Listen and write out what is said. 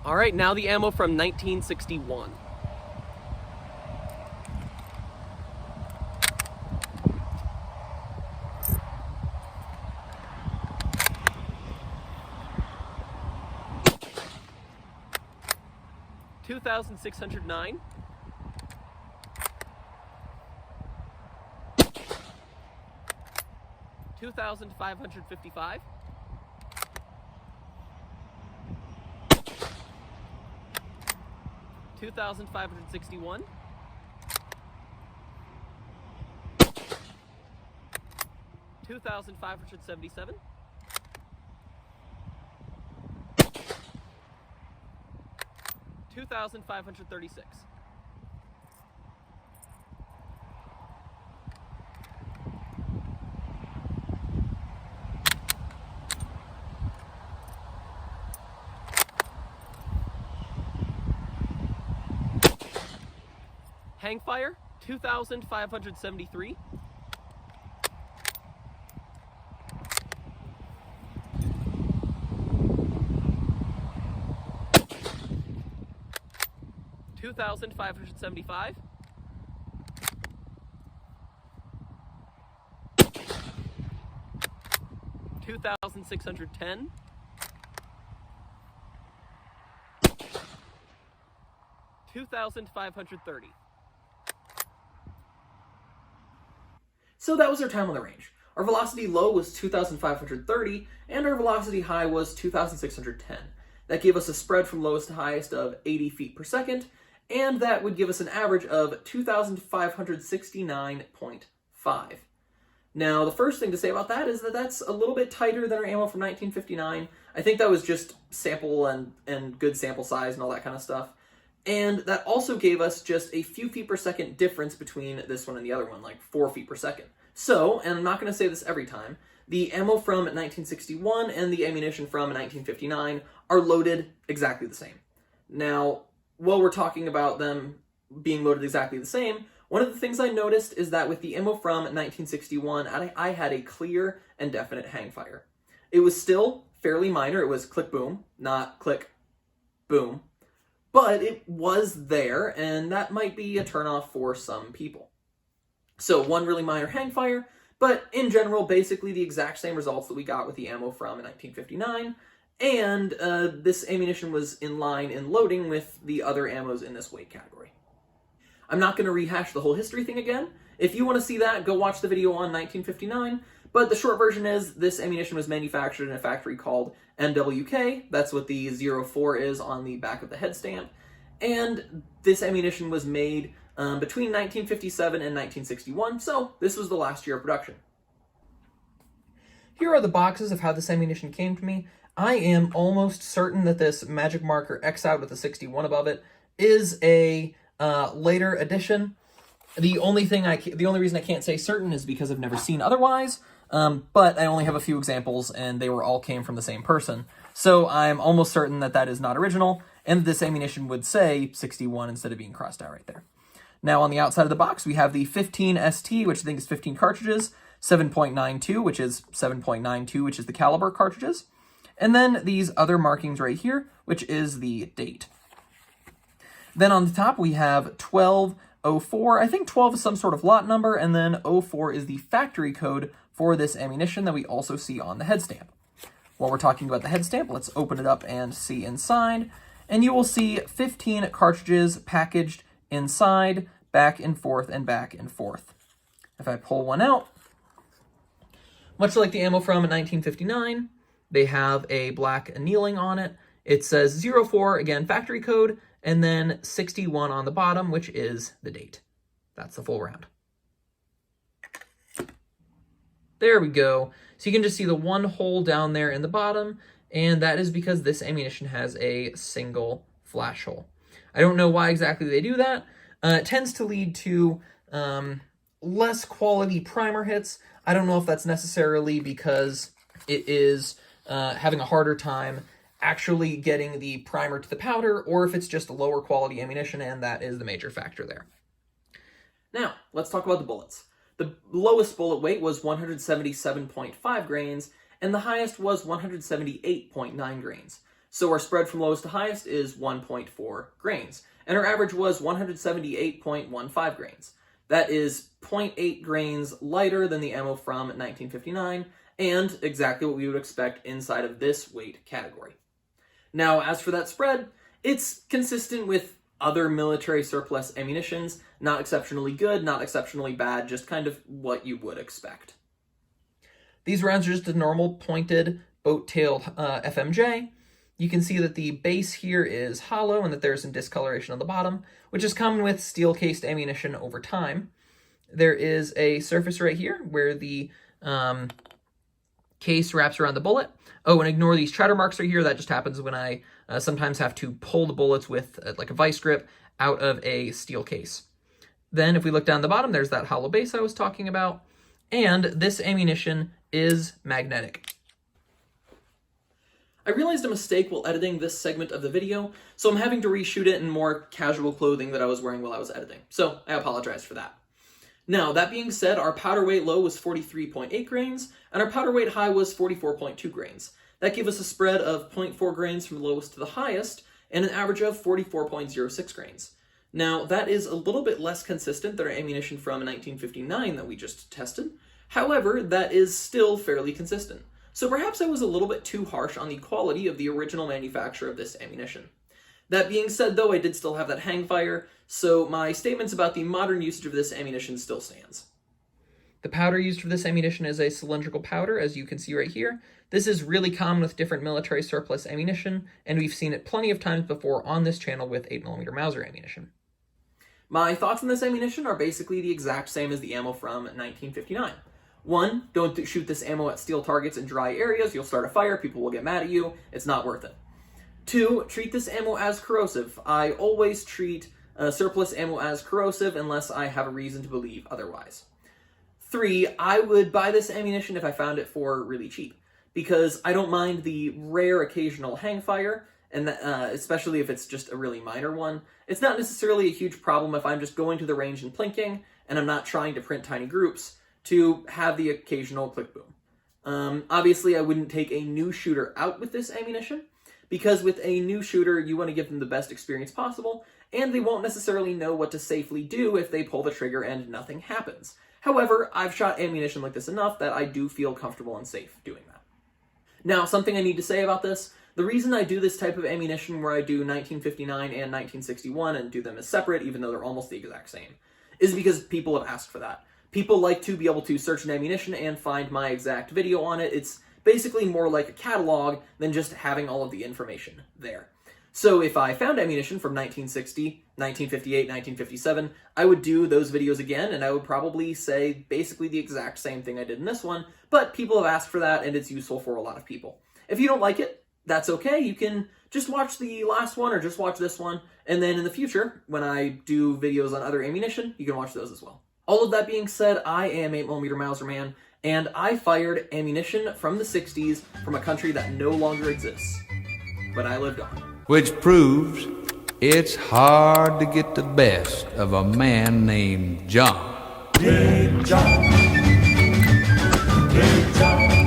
All right, now the ammo from 1961. $2,609. $2,555. $2,561. $2,577. $2,536. Hangfire, 2,573. $2,575. $2,610. $2,530. So that was our time on the range. Our velocity low was 2,530, and our velocity high was 2,610. That gave us a spread from lowest to highest of 80 feet per second, and that would give us an average of 2,569.5. Now, the first thing to say about that is that that's a little bit tighter than our ammo from 1959. I think that was just sample and good sample size and all that kind of stuff. And that also gave us just a few feet per second difference between this one and the other one, like 4 feet per second. So, and I'm not going to say this every time, the ammo from 1961 and the ammunition from 1959 are loaded exactly the same. Now, while we're talking about them being loaded exactly the same, one of the things I noticed is that with the ammo from 1961, I had a clear and definite hangfire. It was still fairly minor. It was click boom, not click boom. But it was there, and that might be a turnoff for some people. So one really minor hangfire, but in general, basically the exact same results that we got with the ammo from 1959, and this ammunition was in line in loading with the other ammos in this weight category. I'm not going to rehash the whole history thing again. If you want to see that, go watch the video on 1959, but the short version is this ammunition was manufactured in a factory called MWK. That's what the 04 is on the back of the head stamp. And this ammunition was made between 1957 and 1961, so this was the last year of production. Here are the boxes of how this ammunition came to me. I am almost certain that this magic marker X out with a 61 above it is a later edition. The only reason I can't say certain is because I've never seen otherwise, but I only have a few examples, and they all came from the same person. So I'm almost certain that that is not original, and this ammunition would say 61 instead of being crossed out right there. Now on the outside of the box, we have the 15 ST, which I think is 15 cartridges, 7.92, which is 7.92, which is the caliber cartridges, and then these other markings right here, which is the date. Then on the top, we have 1204. I think 12 is some sort of lot number, and then 04 is the factory code for this ammunition that we also see on the head stamp. While we're talking about the head stamp, let's open it up and see inside. And you will see 15 cartridges packaged inside, back and forth and back and forth. If I pull one out, much like the ammo from 1959, they have a black annealing on it. It says 04, again, factory code, and then 61 on the bottom, which is the date. That's the full round. There we go. So you can just see the one hole down there in the bottom, and that is because this ammunition has a single flash hole. I don't know why exactly they do that. It tends to lead to less quality primer hits. I don't know if that's necessarily because it is having a harder time actually getting the primer to the powder, or if it's just lower quality ammunition, and that is the major factor there. Now, let's talk about the bullets. The lowest bullet weight was 177.5 grains, and the highest was 178.9 grains. So our spread from lowest to highest is 1.4 grains. And our average was 178.15 grains. That is 0.8 grains lighter than the ammo from 1959, and exactly what we would expect inside of this weight category. Now, as for that spread, it's consistent with other military surplus ammunitions, not exceptionally good, not exceptionally bad, just kind of what you would expect. These rounds are just a normal pointed boat-tailed FMJ. You can see that the base here is hollow and that there's some discoloration on the bottom, which is common with steel-cased ammunition over time. There is a surface right here where the case wraps around the bullet. Oh, and ignore these treader marks right here. That just happens when I sometimes have to pull the bullets with like a vice grip out of a steel case. Then if we look down the bottom, there's that hollow base I was talking about. And this ammunition is magnetic. I realized a mistake while editing this segment of the video, so I'm having to reshoot it in more casual clothing that I was wearing while I was editing. So I apologize for that. Now, that being said, our powder weight low was 43.8 grains, and our powder weight high was 44.2 grains. That gave us a spread of 0.4 grains from the lowest to the highest, and an average of 44.06 grains. Now, that is a little bit less consistent than our ammunition from 1959 that we just tested. However, that is still fairly consistent. So perhaps I was a little bit too harsh on the quality of the original manufacture of this ammunition. That being said, though, I did still have that hang fire, so my statements about the modern usage of this ammunition still stands. The powder used for this ammunition is a cylindrical powder, as you can see right here. This is really common with different military surplus ammunition, and we've seen it plenty of times before on this channel with 8mm Mauser ammunition. My thoughts on this ammunition are basically the exact same as the ammo from 1959. 1, don't shoot this ammo at steel targets in dry areas. You'll start a fire, people will get mad at you, it's not worth it. 2, treat this ammo as corrosive. I always treat surplus ammo as corrosive unless I have a reason to believe otherwise. 3, I would buy this ammunition if I found it for really cheap, because I don't mind the rare occasional hang fire, and especially if it's just a really minor one. It's not necessarily a huge problem if I'm just going to the range and plinking, and I'm not trying to print tiny groups, to have the occasional click boom. Obviously, I wouldn't take a new shooter out with this ammunition, because with a new shooter, you want to give them the best experience possible, and they won't necessarily know what to safely do if they pull the trigger and nothing happens. However, I've shot ammunition like this enough that I do feel comfortable and safe doing that. Now, something I need to say about this, the reason I do this type of ammunition where I do 1959 and 1961 and do them as separate, even though they're almost the exact same, is because people have asked for that. People like to be able to search an ammunition and find my exact video on it. It's basically more like a catalog than just having all of the information there. So if I found ammunition from 1960, 1958, 1957, I would do those videos again, and I would probably say basically the exact same thing I did in this one, but people have asked for that, and it's useful for a lot of people. If you don't like it, that's okay. You can just watch the last one or just watch this one, and then in the future, when I do videos on other ammunition, you can watch those as well. All of that being said, I am 8mm Mauser Man, and I fired ammunition from the 60s from a country that no longer exists. But I lived on. Which proves it's hard to get the best of a man named John. Big John. Big John.